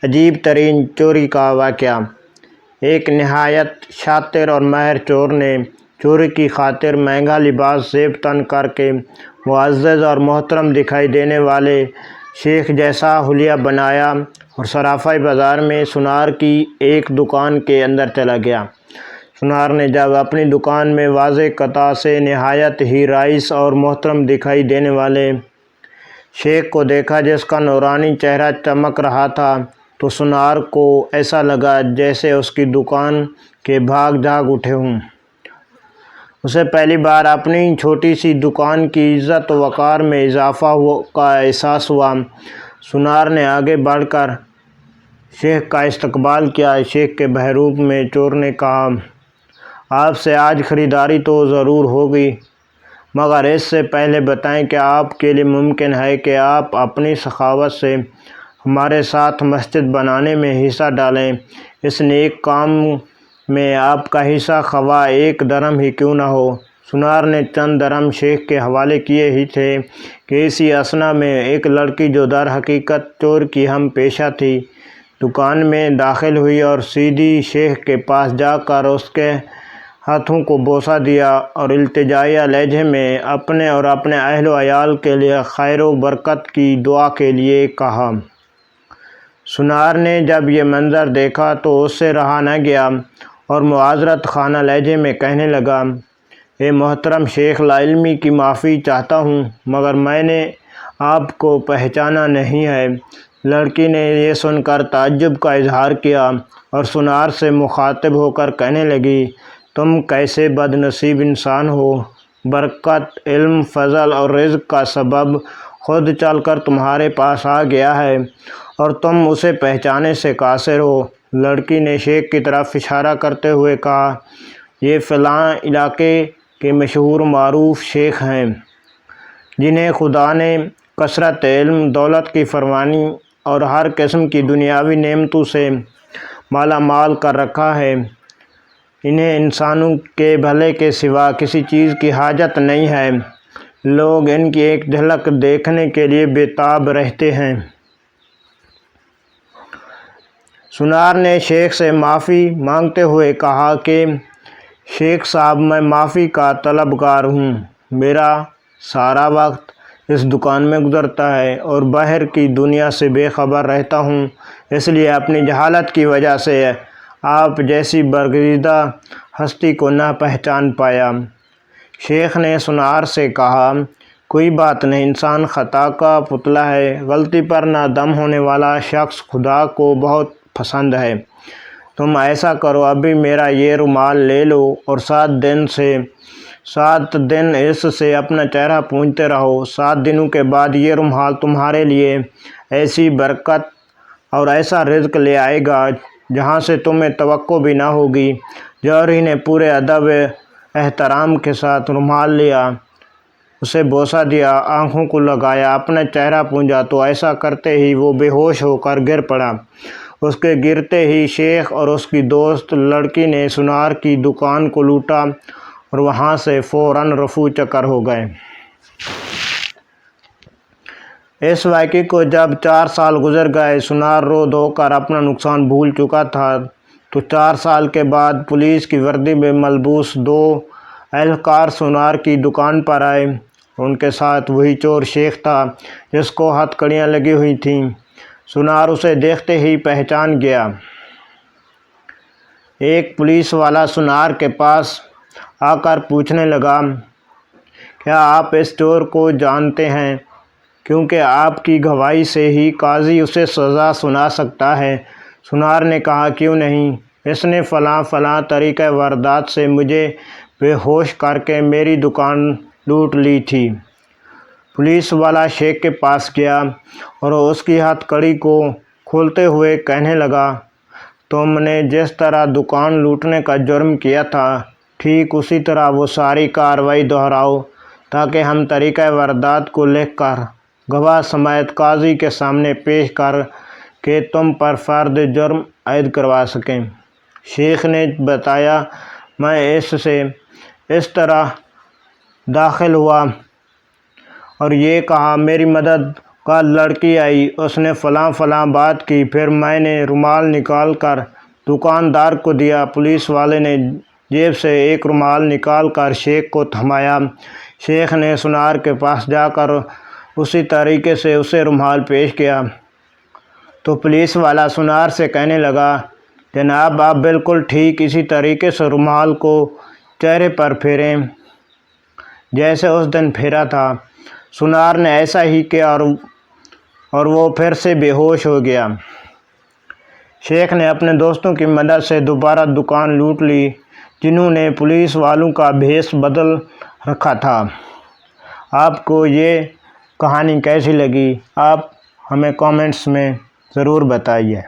عجیب ترین چوری کا واقعہ۔ ایک نہایت شاطر اور ماہر چور نے چوری کی خاطر مہنگا لباس زیب تن کر کے معزز اور محترم دکھائی دینے والے شیخ جیسا حلیہ بنایا اور صرافیِ بازار میں سونار کی ایک دکان کے اندر چلا گیا۔ سونار نے جب اپنی دکان میں واضح قطع سے نہایت ہی رائس اور محترم دکھائی دینے والے شیخ کو دیکھا جس کا نورانی چہرہ چمک رہا تھا، تو سونار کو ایسا لگا جیسے اس کی دکان کے بھاگ جاگ اٹھے ہوں۔ اسے پہلی بار اپنی چھوٹی سی دکان کی عزت و وقار میں اضافہ کا احساس ہوا۔ سونار نے آگے بڑھ کر شیخ کا استقبال کیا۔ شیخ کے بحروپ میں چور نے کہا، آپ سے آج خریداری تو ضرور ہوگی، مگر اس سے پہلے بتائیں کہ آپ کے لیے ممکن ہے کہ آپ اپنی سخاوت سے ہمارے ساتھ مسجد بنانے میں حصہ ڈالیں۔ اس نیک کام میں آپ کا حصہ خواہ 1 درہم ہی کیوں نہ ہو۔ سونار نے چند درہم شیخ کے حوالے کیے ہی تھے کہ اسی اثنا میں ایک لڑکی جو در حقیقت چور کی ہم پیشہ تھی، دکان میں داخل ہوئی اور سیدھی شیخ کے پاس جا کر اس کے ہاتھوں کو بوسہ دیا اور التجائیہ لہجے میں اپنے اور اپنے اہل و عیال کے لیے خیر و برکت کی دعا کے لیے کہا۔ سونار نے جب یہ منظر دیکھا تو اس سے رہا نہ گیا اور معذرت خانہ لہجے میں کہنے لگا، اے محترم شیخ، لاعلمی کی معافی چاہتا ہوں، مگر میں نے آپ کو پہچانا نہیں ہے۔ لڑکی نے یہ سن کر تعجب کا اظہار کیا اور سونار سے مخاطب ہو کر کہنے لگی، تم کیسے بد نصیب انسان ہو، برکت، علم، فضل اور رزق کا سبب خود چل کر تمہارے پاس آ گیا ہے اور تم اسے پہچانے سے قاصر ہو۔ لڑکی نے شیخ کی طرف اشارہ کرتے ہوئے کہا، یہ فلاں علاقے کے مشہور معروف شیخ ہیں، جنہیں خدا نے کثرت علم، دولت کی فراوانی اور ہر قسم کی دنیاوی نعمتوں سے مالا مال کر رکھا ہے۔ انہیں انسانوں کے بھلے کے سوا کسی چیز کی حاجت نہیں ہے۔ لوگ ان کی ایک جھلک دیکھنے کے لیے بے تاب رہتے ہیں۔ سونار نے شیخ سے معافی مانگتے ہوئے کہا کہ شیخ صاحب، میں معافی کا طلبگار ہوں۔ میرا سارا وقت اس دکان میں گزرتا ہے اور باہر کی دنیا سے بے خبر رہتا ہوں، اس لیے اپنی جہالت کی وجہ سے آپ جیسی برگزیدہ ہستی کو نہ پہچان پایا۔ شیخ نے سونار سے کہا، کوئی بات نہیں، انسان خطا کا پتلا ہے، غلطی پر نادم ہونے والا شخص خدا کو بہت پسند ہے۔ تم ایسا کرو، ابھی میرا یہ رومال لے لو اور 7 دن اس سے اپنا چہرہ پونجھتے رہو۔ 7 دنوں کے بعد یہ رومال تمہارے لیے ایسی برکت اور ایسا رزق لے آئے گا جہاں سے تمہیں توقع بھی نہ ہوگی۔ جوہری نے پورے ادب و احترام کے ساتھ رومال لیا، اسے بوسہ دیا، آنکھوں کو لگایا، اپنا چہرہ پونجھا تو ایسا کرتے ہی وہ بے ہوش ہو کر گر پڑا۔ اس کے گرتے ہی شیخ اور اس کی دوست لڑکی نے سونار کی دکان کو لوٹا اور وہاں سے فوراً رفو چکر ہو گئے۔ اس واقعے کو جب 4 سال گزر گئے، سونار رو دھو کر اپنا نقصان بھول چکا تھا، تو 4 سال کے بعد پولیس کی وردی میں ملبوس 2 اہلکار سونار کی دکان پر آئے۔ ان کے ساتھ وہی چور شیخ تھا جس کو ہتھ کڑیاں لگی ہوئی تھیں۔ سونار اسے دیکھتے ہی پہچان گیا۔ ایک پولیس والا سونار کے پاس آ کر پوچھنے لگا، کیا آپ اس چور کو جانتے ہیں؟ کیونکہ آپ کی گواہی سے ہی قاضی اسے سزا سنا سکتا ہے۔ سونار نے کہا، کیوں نہیں، اس نے فلاں فلاں طریقۂ واردات سے مجھے بے ہوش کر کے میری دکان لوٹ لی تھی۔ پولیس والا شیخ کے پاس گیا اور اس کی ہتھ کڑی کو کھولتے ہوئے کہنے لگا، تم نے جس طرح دکان لوٹنے کا جرم کیا تھا، ٹھیک اسی طرح وہ ساری کارروائی دہراؤ تاکہ ہم طریقۂ واردات کو لکھ کر گواہ سمیت قاضی کے سامنے پیش کر کے تم پر فرد جرم عائد کروا سکیں۔ شیخ نے بتایا، میں اس طرح داخل ہوا اور یہ کہا، میری مدد کل لڑکی آئی، اس نے فلاں بات کی، پھر میں نے رومال نکال کر دکاندار کو دیا۔ پولیس والے نے جیب سے ایک رومال نکال کر شیخ کو تھمایا۔ شیخ نے سنار کے پاس جا کر اسی طریقے سے اسے رومال پیش کیا تو پولیس والا سنار سے کہنے لگا، جناب آپ بالکل ٹھیک اسی طریقے سے رومال کو چہرے پر پھیریں جیسے اس دن پھیرا تھا۔ سنار نے ایسا ہی کیا اور وہ پھر سے بے ہوش ہو گیا۔ شیخ نے اپنے دوستوں کی مدد سے دوبارہ دکان لوٹ لی، جنہوں نے پولیس والوں کا بھیس بدل رکھا تھا۔ آپ کو یہ کہانی کیسی لگی؟ آپ ہمیں کامنٹس میں ضرور بتائیے۔